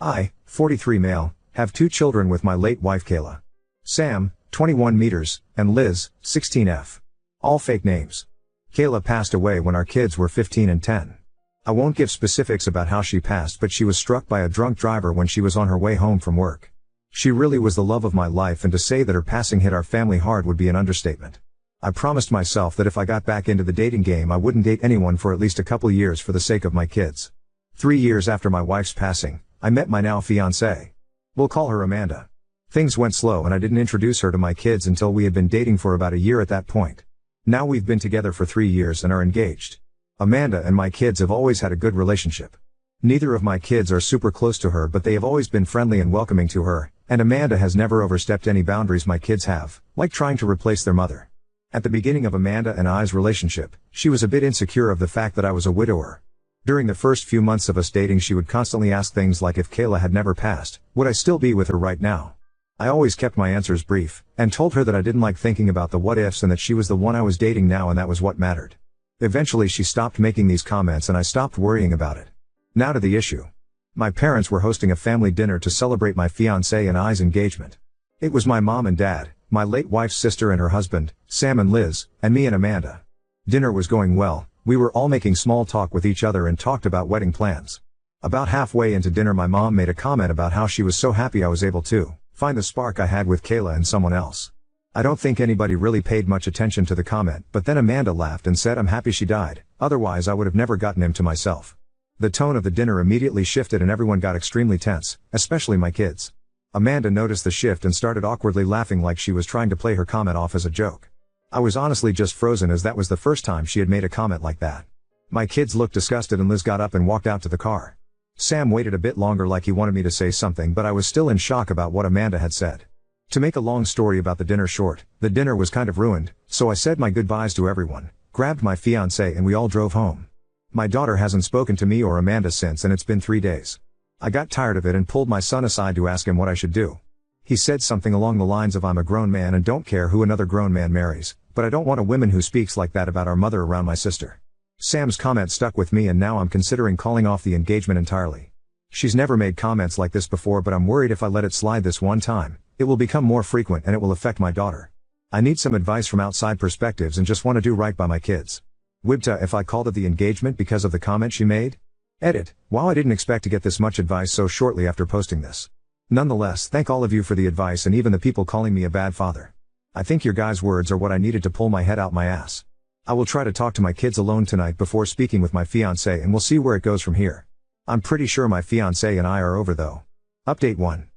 I, 43 male, have 2 children with my late wife Kayla. Sam, 21 meters, and Liz, 16F. All fake names. Kayla passed away when our kids were 15 and 10. I won't give specifics about how she passed, but she was struck by a drunk driver when she was on her way home from work. She really was the love of my life, and to say that her passing hit our family hard would be an understatement. I promised myself that if I got back into the dating game I wouldn't date anyone for at least a couple years for the sake of my kids. 3 years after my wife's passing, I met my now fiancée. We'll call her Amanda. Things went slow and I didn't introduce her to my kids until we had been dating for about a year at that point. Now we've been together for 3 years and are engaged. Amanda and my kids have always had a good relationship. Neither of my kids are super close to her, but they have always been friendly and welcoming to her, and Amanda has never overstepped any boundaries my kids have, like trying to replace their mother. At the beginning of Amanda and I's relationship, she was a bit insecure of the fact that I was a widower. During the first few months of us dating she would constantly ask things like if Kayla had never passed, would I still be with her right now? I always kept my answers brief, and told her that I didn't like thinking about the what-ifs and that she was the one I was dating now and that was what mattered. Eventually she stopped making these comments and I stopped worrying about it. Now to the issue. My parents were hosting a family dinner to celebrate my fiancé and I's engagement. It was my mom and dad, my late wife's sister and her husband, Sam and Liz, and me and Amanda. Dinner was going well, we were all making small talk with each other and talked about wedding plans. About halfway into dinner my mom made a comment about how she was so happy I was able to find the spark I had with Kayla and someone else. I don't think anybody really paid much attention to the comment, but then Amanda laughed and said I'm happy she died, otherwise I would have never gotten him to myself. The tone of the dinner immediately shifted and everyone got extremely tense, especially my kids. Amanda noticed the shift and started awkwardly laughing like she was trying to play her comment off as a joke. I was honestly just frozen as that was the first time she had made a comment like that. My kids looked disgusted and Liz got up and walked out to the car. Sam waited a bit longer like he wanted me to say something, but I was still in shock about what Amanda had said. To make a long story about the dinner short, the dinner was kind of ruined, so I said my goodbyes to everyone, grabbed my fiancé and we all drove home. My daughter hasn't spoken to me or Amanda since and it's been 3 days. I got tired of it and pulled my son aside to ask him what I should do. He said something along the lines of I'm a grown man and don't care who another grown man marries, but I don't want a woman who speaks like that about our mother around my sister. Sam's comment stuck with me and now I'm considering calling off the engagement entirely. She's never made comments like this before, but I'm worried if I let it slide this one time, it will become more frequent and it will affect my daughter. I need some advice from outside perspectives and just want to do right by my kids. Wibta if I called it the engagement because of the comment she made? Edit. Wow, I didn't expect to get this much advice so shortly after posting this. Nonetheless, thank all of you for the advice and even the people calling me a bad father. I think your guys' words are what I needed to pull my head out my ass. I will try to talk to my kids alone tonight before speaking with my fiancé and we'll see where it goes from here. I'm pretty sure my fiancé and I are over though. Update 1.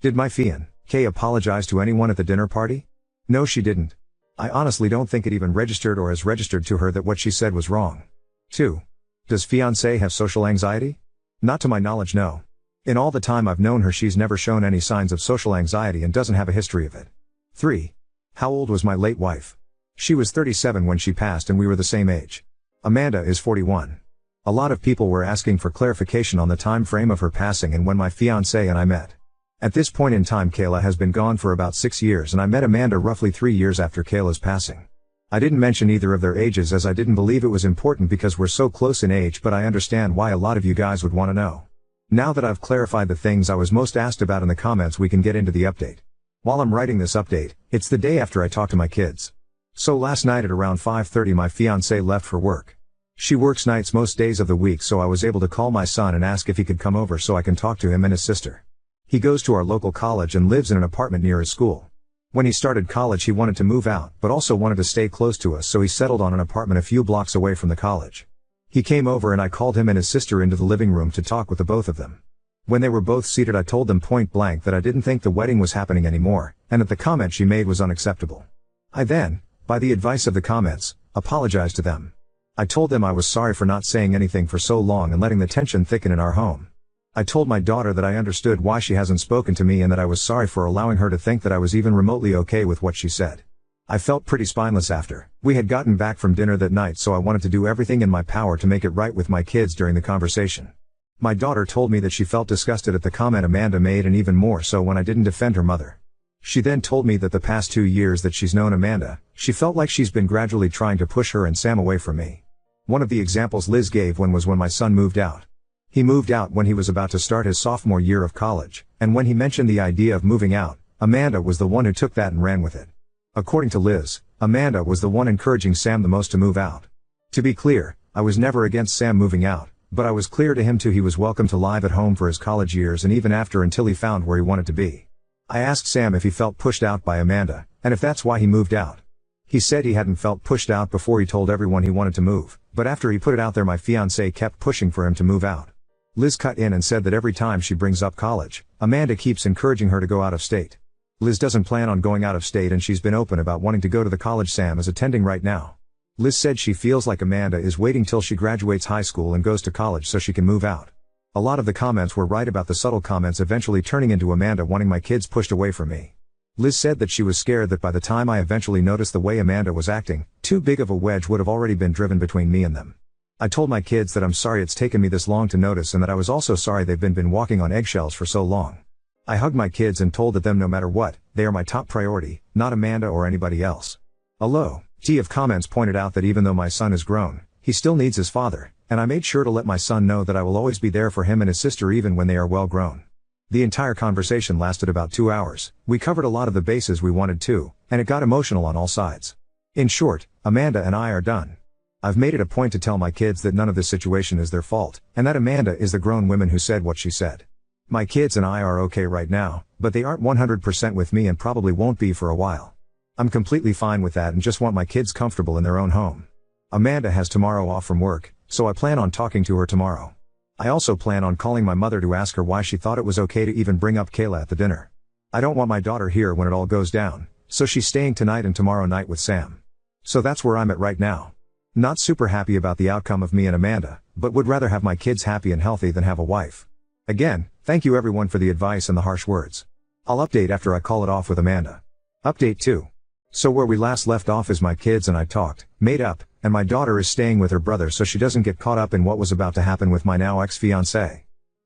Did my fiancé apologize to anyone at the dinner party? No, she didn't. I honestly don't think it even registered or has registered to her that what she said was wrong. 2. Does fiancé have social anxiety? Not to my knowledge, no. In all the time I've known her she's never shown any signs of social anxiety and doesn't have a history of it. 3. How old was my late wife? She was 37 when she passed and we were the same age. Amanda is 41. A lot of people were asking for clarification on the time frame of her passing and when my fiancé and I met. At this point in time Kayla has been gone for about 6 years and I met Amanda roughly 3 years after Kayla's passing. I didn't mention either of their ages as I didn't believe it was important because we're so close in age, but I understand why a lot of you guys would want to know. Now that I've clarified the things I was most asked about in the comments, we can get into the update. While I'm writing this update, it's the day after I talked to my kids. So last night at around 5:30 my fiancé left for work. She works nights most days of the week, so I was able to call my son and ask if he could come over so I can talk to him and his sister. He goes to our local college and lives in an apartment near his school. When he started college he wanted to move out, but also wanted to stay close to us, so he settled on an apartment a few blocks away from the college. He came over and I called him and his sister into the living room to talk with the both of them. When they were both seated I told them point blank that I didn't think the wedding was happening anymore, and that the comment she made was unacceptable. I then, by the advice of the comments, apologized to them. I told them I was sorry for not saying anything for so long and letting the tension thicken in our home. I told my daughter that I understood why she hasn't spoken to me and that I was sorry for allowing her to think that I was even remotely okay with what she said. I felt pretty spineless after we had gotten back from dinner that night, so I wanted to do everything in my power to make it right with my kids during the conversation. My daughter told me that she felt disgusted at the comment Amanda made and even more so when I didn't defend her mother. She then told me that the past 2 years that she's known Amanda, she felt like she's been gradually trying to push her and Sam away from me. One of the examples Liz gave was when my son moved out. He moved out when he was about to start his sophomore year of college, and when he mentioned the idea of moving out, Amanda was the one who took that and ran with it. According to Liz, Amanda was the one encouraging Sam the most to move out. To be clear, I was never against Sam moving out, but I was clear to him too he was welcome to live at home for his college years and even after until he found where he wanted to be. I asked Sam if he felt pushed out by Amanda, and if that's why he moved out. He said he hadn't felt pushed out before he told everyone he wanted to move, but after he put it out there my fiancée kept pushing for him to move out. Liz cut in and said that every time she brings up college, Amanda keeps encouraging her to go out of state. Liz doesn't plan on going out of state and she's been open about wanting to go to the college Sam is attending right now. Liz said she feels like Amanda is waiting till she graduates high school and goes to college so she can move out. A lot of the comments were right about the subtle comments eventually turning into Amanda wanting my kids pushed away from me. Liz said that she was scared that by the time I eventually noticed the way Amanda was acting, too big of a wedge would have already been driven between me and them. I told my kids that I'm sorry it's taken me this long to notice and that I was also sorry they've been walking on eggshells for so long. I hugged my kids and told them no matter what, they are my top priority, not Amanda or anybody else. A low T of comments pointed out that even though my son is grown, he still needs his father, and I made sure to let my son know that I will always be there for him and his sister even when they are well grown. The entire conversation lasted about 2 hours, we covered a lot of the bases we wanted to, and it got emotional on all sides. In short, Amanda and I are done. I've made it a point to tell my kids that none of this situation is their fault, and that Amanda is the grown woman who said what she said. My kids and I are okay right now, but they aren't 100% with me and probably won't be for a while. I'm completely fine with that and just want my kids comfortable in their own home. Amanda has tomorrow off from work, so I plan on talking to her tomorrow. I also plan on calling my mother to ask her why she thought it was okay to even bring up Kayla at the dinner. I don't want my daughter here when it all goes down, so she's staying tonight and tomorrow night with Sam. So that's where I'm at right now. Not super happy about the outcome of me and Amanda, but would rather have my kids happy and healthy than have a wife. Again, thank you everyone for the advice and the harsh words. I'll update after I call it off with Amanda. Update 2. So where we last left off is my kids and I talked, made up, and my daughter is staying with her brother so she doesn't get caught up in what was about to happen with my now ex-fiancé.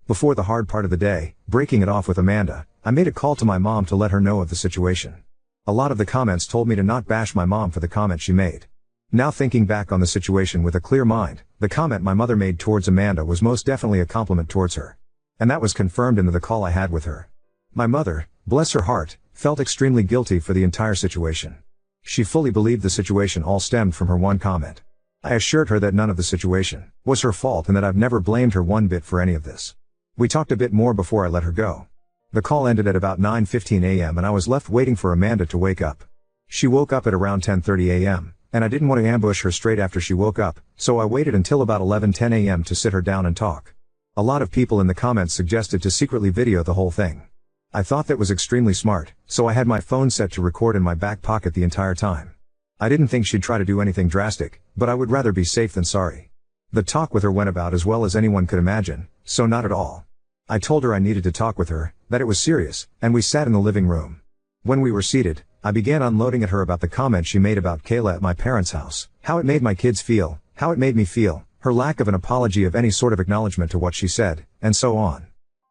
Before the hard part of the day, breaking it off with Amanda, I made a call to my mom to let her know of the situation. A lot of the comments told me to not bash my mom for the comment she made. Now thinking back on the situation with a clear mind, the comment my mother made towards Amanda was most definitely a compliment towards her. And that was confirmed in the call I had with her. My mother, bless her heart, felt extremely guilty for the entire situation. She fully believed the situation all stemmed from her one comment. I assured her that none of the situation was her fault and that I've never blamed her one bit for any of this. We talked a bit more before I let her go. The call ended at about 9:15 a.m. and I was left waiting for Amanda to wake up. She woke up at around 10:30 a.m. and I didn't want to ambush her straight after she woke up, so I waited until about 11:10 a.m. to sit her down and talk. A lot of people in the comments suggested to secretly video the whole thing. I thought that was extremely smart, so I had my phone set to record in my back pocket the entire time. I didn't think she'd try to do anything drastic, but I would rather be safe than sorry. The talk with her went about as well as anyone could imagine, so not at all. I told her I needed to talk with her, that it was serious, and we sat in the living room. When we were seated, I began unloading at her about the comment she made about Kayla at my parents' house, how it made my kids feel, how it made me feel, her lack of an apology of any sort of acknowledgement to what she said, and so on.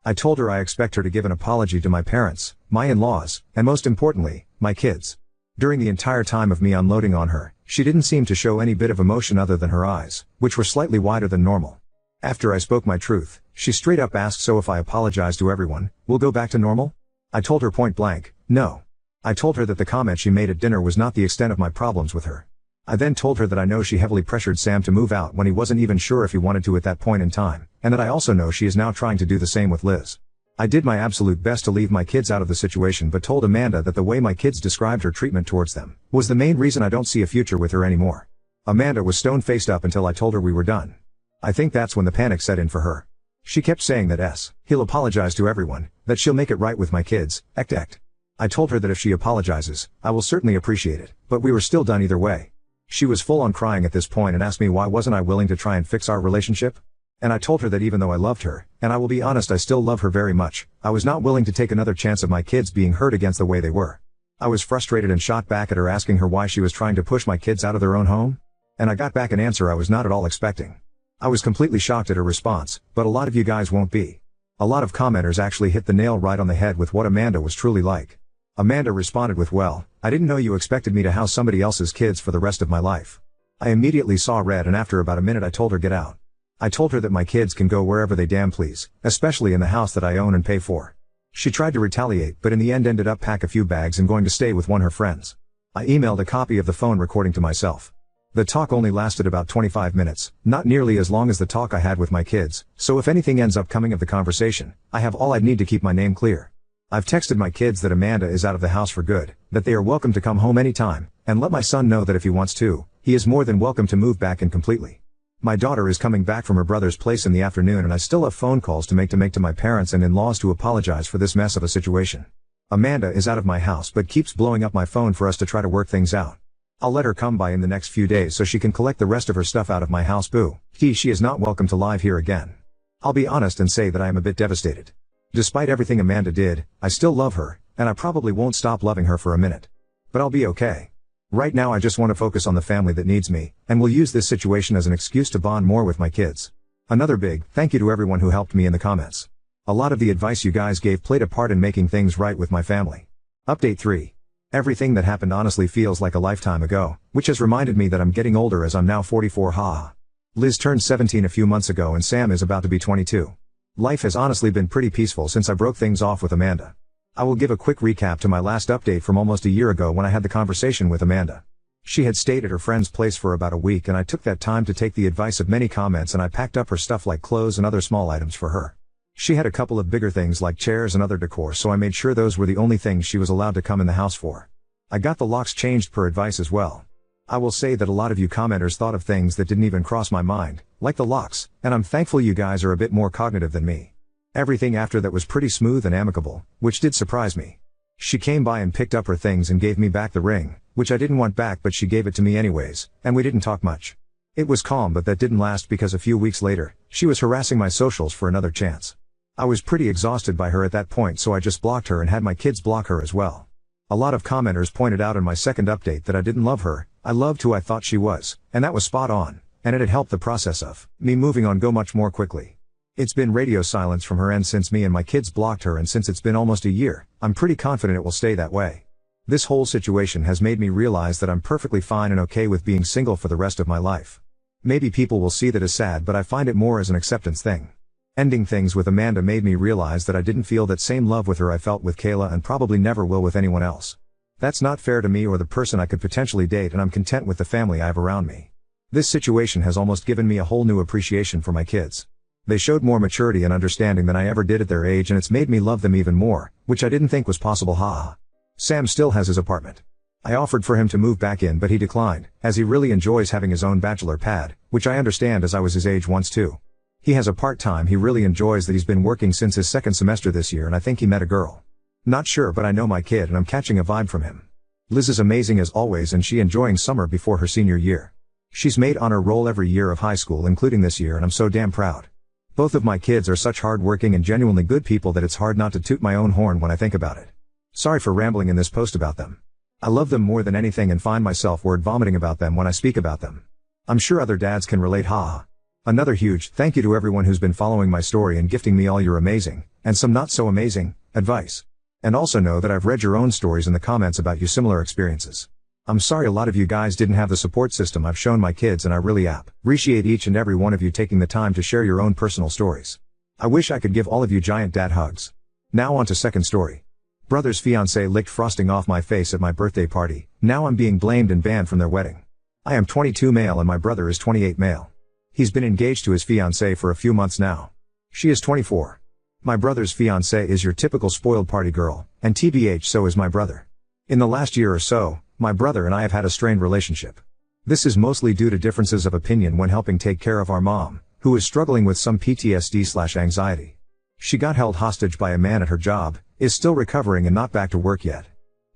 I told her I expect her to give an apology to my parents, my in-laws, and most importantly, my kids. During the entire time of me unloading on her, she didn't seem to show any bit of emotion other than her eyes, which were slightly wider than normal. After I spoke my truth, she straight up asked, so if I apologize to everyone, we'll go back to normal? I told her point blank, no. I told her that the comment she made at dinner was not the extent of my problems with her. I then told her that I know she heavily pressured Sam to move out when he wasn't even sure if he wanted to at that point in time, and that I also know she is now trying to do the same with Liz. I did my absolute best to leave my kids out of the situation but told Amanda that the way my kids described her treatment towards them was the main reason I don't see a future with her anymore. Amanda was stone-faced up until I told her we were done. I think that's when the panic set in for her. She kept saying that he'll apologize to everyone, that she'll make it right with my kids, ect. I told her that if she apologizes, I will certainly appreciate it, but we were still done either way. She was full on crying at this point and asked me why wasn't I willing to try and fix our relationship? And I told her that even though I loved her, and I will be honest I still love her very much, I was not willing to take another chance of my kids being hurt against the way they were. I was frustrated and shot back at her asking her why she was trying to push my kids out of their own home? And I got back an answer I was not at all expecting. I was completely shocked at her response, but a lot of you guys won't be. A lot of commenters actually hit the nail right on the head with what Amanda was truly like. Amanda responded with, well, I didn't know you expected me to house somebody else's kids for the rest of my life. I immediately saw red and after about a minute I told her get out. I told her that my kids can go wherever they damn please, especially in the house that I own and pay for. She tried to retaliate but in the end ended up pack a few bags and going to stay with one of her friends. I emailed a copy of the phone recording to myself. The talk only lasted about 25 minutes, not nearly as long as the talk I had with my kids, so if anything ends up coming of the conversation, I have all I'd need to keep my name clear. I've texted my kids that Amanda is out of the house for good, that they are welcome to come home anytime, and let my son know that if he wants to, he is more than welcome to move back in completely. My daughter is coming back from her brother's place in the afternoon and I still have phone calls to make to my parents and in-laws to apologize for this mess of a situation. Amanda is out of my house but keeps blowing up my phone for us to try to work things out. I'll let her come by in the next few days so she can collect the rest of her stuff out of my house. Boo. She is not welcome to live here again. I'll be honest and say that I am a bit devastated. Despite everything Amanda did, I still love her, and I probably won't stop loving her for a minute. But I'll be okay. Right now I just want to focus on the family that needs me, and will use this situation as an excuse to bond more with my kids. Another big thank you to everyone who helped me in the comments. A lot of the advice you guys gave played a part in making things right with my family. Update 3. Everything that happened honestly feels like a lifetime ago, which has reminded me that I'm getting older as I'm now 44. Haha. Liz turned 17 a few months ago and Sam is about to be 22. Life has honestly been pretty peaceful since I broke things off with Amanda. I will give a quick recap to my last update from almost a year ago when I had the conversation with Amanda. She had stayed at her friend's place for about a week and I took that time to take the advice of many comments and I packed up her stuff like clothes and other small items for her. She had a couple of bigger things like chairs and other decor, so I made sure those were the only things she was allowed to come in the house for. I got the locks changed per advice as well. I will say that a lot of you commenters thought of things that didn't even cross my mind, like the locks, and I'm thankful you guys are a bit more cognitive than me. Everything after that was pretty smooth and amicable, which did surprise me. She came by and picked up her things and gave me back the ring, which I didn't want back but she gave it to me anyways, and we didn't talk much. It was calm but that didn't last because a few weeks later, she was harassing my socials for another chance. I was pretty exhausted by her at that point so I just blocked her and had my kids block her as well. A lot of commenters pointed out in my second update that I didn't love her, I loved who I thought she was, and that was spot on, and it had helped the process of me moving on go much more quickly. It's been radio silence from her end since me and my kids blocked her, and since it's been almost a year, I'm pretty confident it will stay that way. This whole situation has made me realize that I'm perfectly fine and okay with being single for the rest of my life. Maybe people will see that as sad, but I find it more as an acceptance thing. Ending things with Amanda made me realize that I didn't feel that same love with her I felt with Kayla and probably never will with anyone else. That's not fair to me or the person I could potentially date, and I'm content with the family I have around me. This situation has almost given me a whole new appreciation for my kids. They showed more maturity and understanding than I ever did at their age, and it's made me love them even more, which I didn't think was possible. Haha. Sam still has his apartment. I offered for him to move back in but he declined, as he really enjoys having his own bachelor pad, which I understand as I was his age once too. He has a part-time he really enjoys that he's been working since his second semester this year, and I think he met a girl. Not sure, but I know my kid and I'm catching a vibe from him. Liz is amazing as always and she enjoying summer before her senior year. She's made honor roll every year of high school including this year and I'm so damn proud. Both of my kids are such hard-working and genuinely good people that it's hard not to toot my own horn when I think about it. Sorry for rambling in this post about them. I love them more than anything and find myself word vomiting about them when I speak about them. I'm sure other dads can relate. Haha. Another huge thank you to everyone who's been following my story and gifting me all your amazing, and some not so amazing, advice. And also know that I've read your own stories in the comments about your similar experiences. I'm sorry a lot of you guys didn't have the support system I've shown my kids, and I really appreciate each and every one of you taking the time to share your own personal stories. I wish I could give all of you giant dad hugs. Now on to second story. Brother's fiancée licked frosting off my face at my birthday party. Now I'm being blamed and banned from their wedding. I am 22 male and my brother is 28 male. He's been engaged to his fiancée for a few months now. She is 24. My brother's fiancée is your typical spoiled party girl, and TBH so is my brother. In the last year or so, my brother and I have had a strained relationship. This is mostly due to differences of opinion when helping take care of our mom, who is struggling with some PTSD/anxiety. She got held hostage by a man at her job, is still recovering and not back to work yet.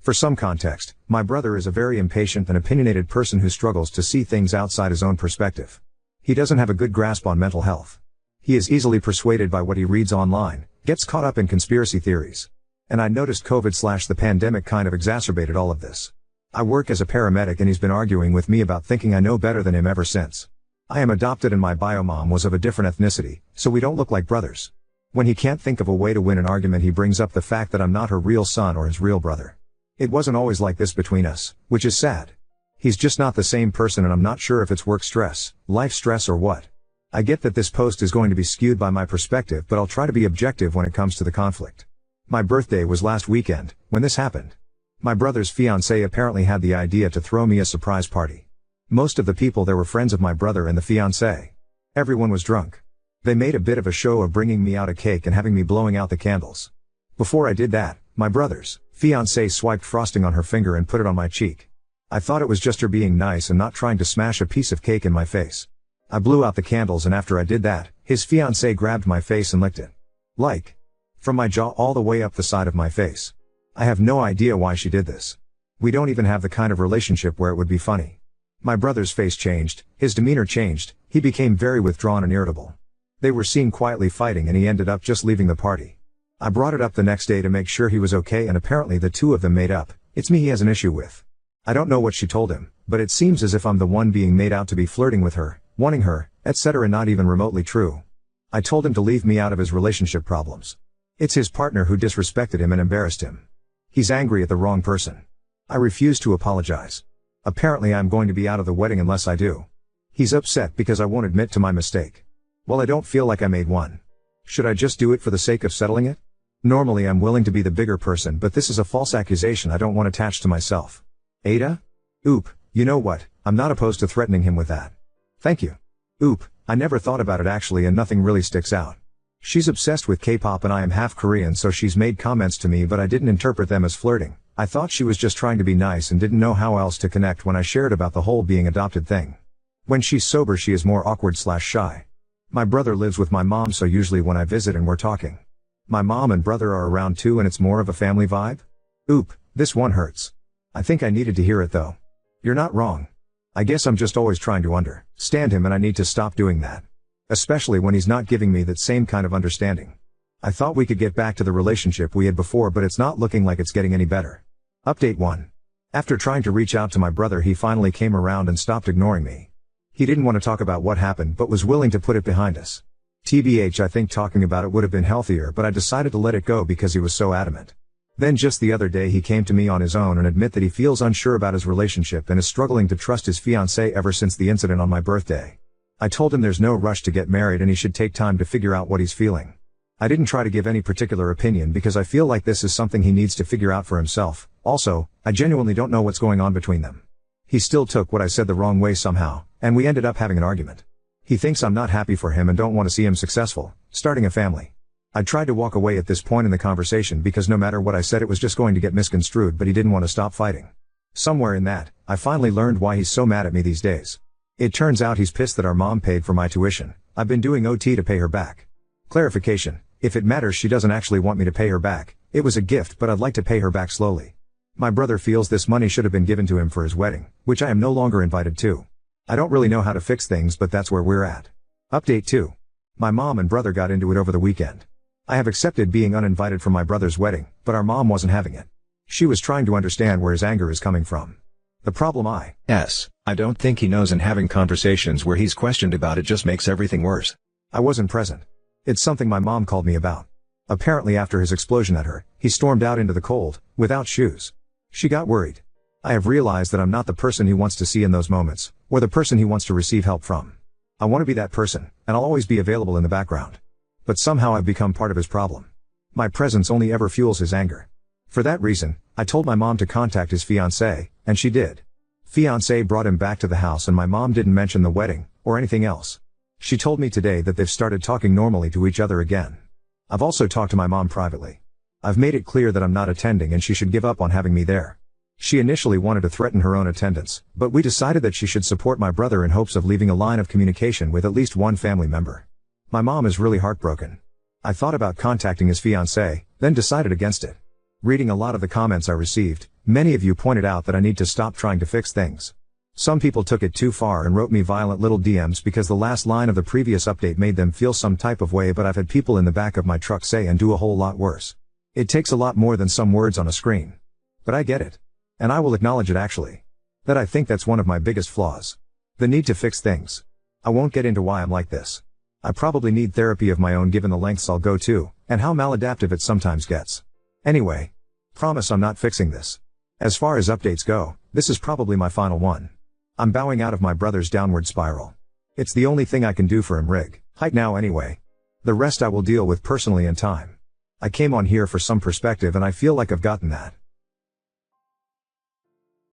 For some context, my brother is a very impatient and opinionated person who struggles to see things outside his own perspective. He doesn't have a good grasp on mental health. He is easily persuaded by what he reads online, gets caught up in conspiracy theories. And I noticed COVID/the pandemic kind of exacerbated all of this. I work as a paramedic and he's been arguing with me about thinking I know better than him ever since. I am adopted and my bio mom was of a different ethnicity, so we don't look like brothers. When he can't think of a way to win an argument, he brings up the fact that I'm not her real son or his real brother. It wasn't always like this between us, which is sad. He's just not the same person and I'm not sure if it's work stress, life stress or what. I get that this post is going to be skewed by my perspective, but I'll try to be objective when it comes to the conflict. My birthday was last weekend, when this happened. My brother's fiancée apparently had the idea to throw me a surprise party. Most of the people there were friends of my brother and the fiancée. Everyone was drunk. They made a bit of a show of bringing me out a cake and having me blowing out the candles. Before I did that, my brother's fiancée swiped frosting on her finger and put it on my cheek. I thought it was just her being nice and not trying to smash a piece of cake in my face. I blew out the candles, and after I did that, his fiancée grabbed my face and licked it. From my jaw all the way up the side of my face. I have no idea why she did this. We don't even have the kind of relationship where it would be funny. My brother's face changed, his demeanor changed, he became very withdrawn and irritable. They were seen quietly fighting and he ended up just leaving the party. I brought it up the next day to make sure he was okay, and apparently the two of them made up. It's me he has an issue with. I don't know what she told him, but it seems as if I'm the one being made out to be flirting with her, wanting her, etc. Not even remotely true. I told him to leave me out of his relationship problems. It's his partner who disrespected him and embarrassed him. He's angry at the wrong person. I refuse to apologize. Apparently I'm going to be out of the wedding unless I do. He's upset because I won't admit to my mistake. Well, I don't feel like I made one. Should I just do it for the sake of settling it? Normally I'm willing to be the bigger person, but this is a false accusation I don't want attached to myself. Ada? Oop, you know what, I'm not opposed to threatening him with that. Thank you. Oop, I never thought about it actually, and nothing really sticks out. She's obsessed with K-pop and I am half Korean, so she's made comments to me, but I didn't interpret them as flirting. I thought she was just trying to be nice and didn't know how else to connect when I shared about the whole being adopted thing. When she's sober she is more awkward/shy. My brother lives with my mom, so usually when I visit and we're talking, my mom and brother are around too, and it's more of a family vibe. Oop, this one hurts. I think I needed to hear it though. You're not wrong. I guess I'm just always trying to understand him, and I need to stop doing that. Especially when he's not giving me that same kind of understanding. I thought we could get back to the relationship we had before, but it's not looking like it's getting any better. Update 1. After trying to reach out to my brother, he finally came around and stopped ignoring me. He didn't want to talk about what happened but was willing to put it behind us. TBH, I think talking about it would have been healthier, but I decided to let it go because he was so adamant. Then just the other day he came to me on his own and admit that he feels unsure about his relationship and is struggling to trust his fiancée ever since the incident on my birthday. I told him there's no rush to get married and he should take time to figure out what he's feeling. I didn't try to give any particular opinion because I feel like this is something he needs to figure out for himself. Also, I genuinely don't know what's going on between them. He still took what I said the wrong way somehow, and we ended up having an argument. He thinks I'm not happy for him and don't want to see him successful, starting a family. I tried to walk away at this point in the conversation because no matter what I said it was just going to get misconstrued, but he didn't want to stop fighting. Somewhere in that, I finally learned why he's so mad at me these days. It turns out he's pissed that our mom paid for my tuition. I've been doing OT to pay her back. Clarification, if it matters, she doesn't actually want me to pay her back. It was a gift, but I'd like to pay her back slowly. My brother feels this money should have been given to him for his wedding, which I am no longer invited to. I don't really know how to fix things, but that's where we're at. Update 2. My mom and brother got into it over the weekend. I have accepted being uninvited for my brother's wedding, but our mom wasn't having it. She was trying to understand where his anger is coming from. The problem I don't think he knows, and having conversations where he's questioned about it just makes everything worse. I wasn't present. It's something my mom called me about. Apparently after his explosion at her, he stormed out into the cold, without shoes. She got worried. I have realized that I'm not the person he wants to see in those moments, or the person he wants to receive help from. I want to be that person, and I'll always be available in the background. But somehow I've become part of his problem. My presence only ever fuels his anger. For that reason, I told my mom to contact his fiancée, and she did. Fiancée brought him back to the house and my mom didn't mention the wedding, or anything else. She told me today that they've started talking normally to each other again. I've also talked to my mom privately. I've made it clear that I'm not attending and she should give up on having me there. She initially wanted to threaten her own attendance, but we decided that she should support my brother in hopes of leaving a line of communication with at least one family member. My mom is really heartbroken. I thought about contacting his fiancée, then decided against it. Reading a lot of the comments I received, many of you pointed out that I need to stop trying to fix things. Some people took it too far and wrote me violent little DMs because the last line of the previous update made them feel some type of way, but I've had people in the back of my truck say and do a whole lot worse. It takes a lot more than some words on a screen. But I get it. And I will acknowledge it actually. That I think that's one of my biggest flaws. The need to fix things. I won't get into why I'm like this. I probably need therapy of my own given the lengths I'll go to, and how maladaptive it sometimes gets. Anyway. Promise I'm not fixing this. As far as updates go, this is probably my final one. I'm bowing out of my brother's downward spiral. It's the only thing I can do for him height now anyway. The rest I will deal with personally in time. I came on here for some perspective and I feel like I've gotten that.